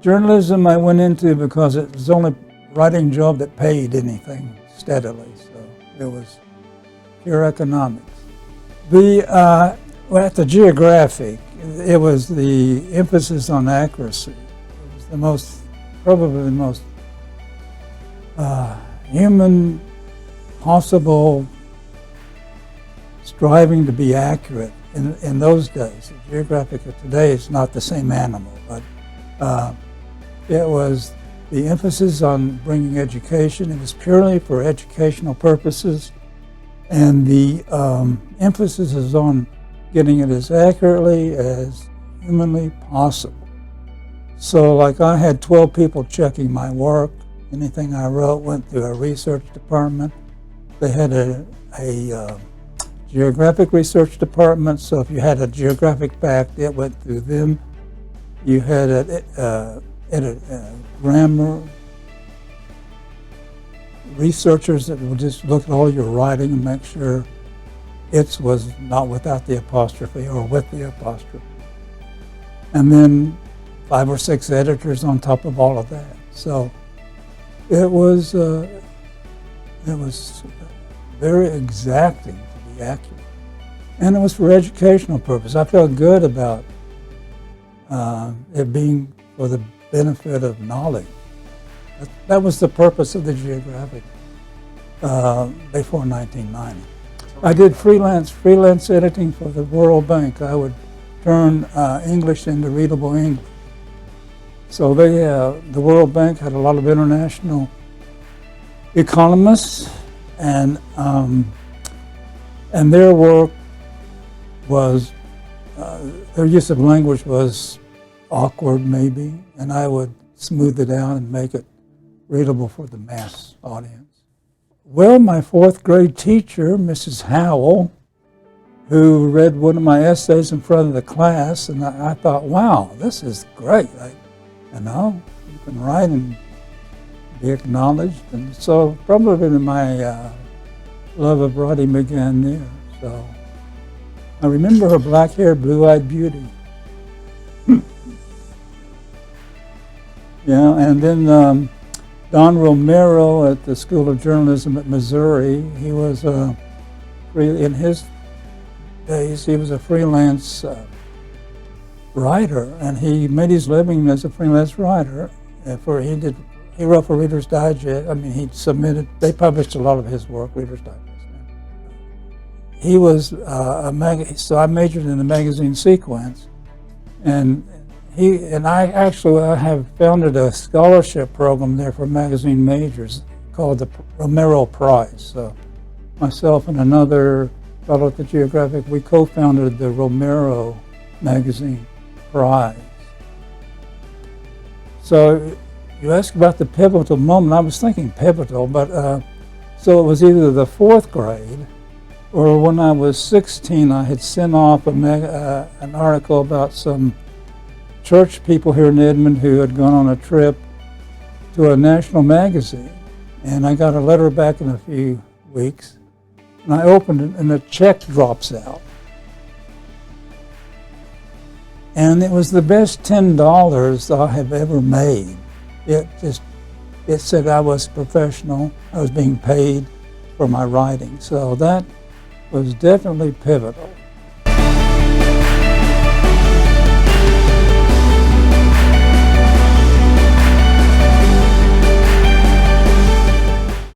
Journalism I went into because it was the only writing job that paid anything steadily, so it was pure economics. At the Geographic, it was the emphasis on accuracy. It was probably the most human possible striving to be accurate in those days. The Geographic of today is not the same animal, but it was the emphasis on bringing education. It was purely for educational purposes, and the emphasis is on getting it as accurately as humanly possible. So like I had 12 people checking my work. Anything I wrote went through a research department. They had a geographic research department, so if you had a geographic fact, it went through them. You had a grammar researchers that would just look at all your writing and make sure it was not without the apostrophe or with the apostrophe. And then 5 or 6 editors on top of all of that. So it was very exacting to be accurate. And it was for educational purpose. I felt good about it being for the benefit of knowledge. That was the purpose of the Geographic before 1990. I did freelance editing for the World Bank. I would turn English into readable English. So the World Bank had a lot of international economists, and their work was their use of language was awkward maybe, and I would smooth it out and make it readable for the mass audience. Well, my 4th grade teacher, Mrs. Howell, who read one of my essays in front of the class, and I thought, wow, this is great. You can write and be acknowledged. And so probably my love of writing began there. So I remember her black-haired, blue-eyed beauty. Yeah, and then Don Romero at the School of Journalism at Missouri, he was in his days, he was a freelance writer, and he made his living as a freelance writer. He wrote for Reader's Digest. I mean, they published a lot of his work, Reader's Digest. He was so I majored in the magazine sequence, and I have founded a scholarship program there for magazine majors called the Romero Prize. So myself and another fellow at the Geographic, we co-founded the Romero Magazine Prize. So you asked about the pivotal moment. I was thinking pivotal, but so it was either the 4th grade or when I was 16, I had sent off an article about some church people here in Edmond who had gone on a trip to a national magazine. And I got a letter back in a few weeks, and I opened it, and a check drops out. And it was the best $10 I have ever made. It said I was professional, I was being paid for my writing. So that was definitely pivotal.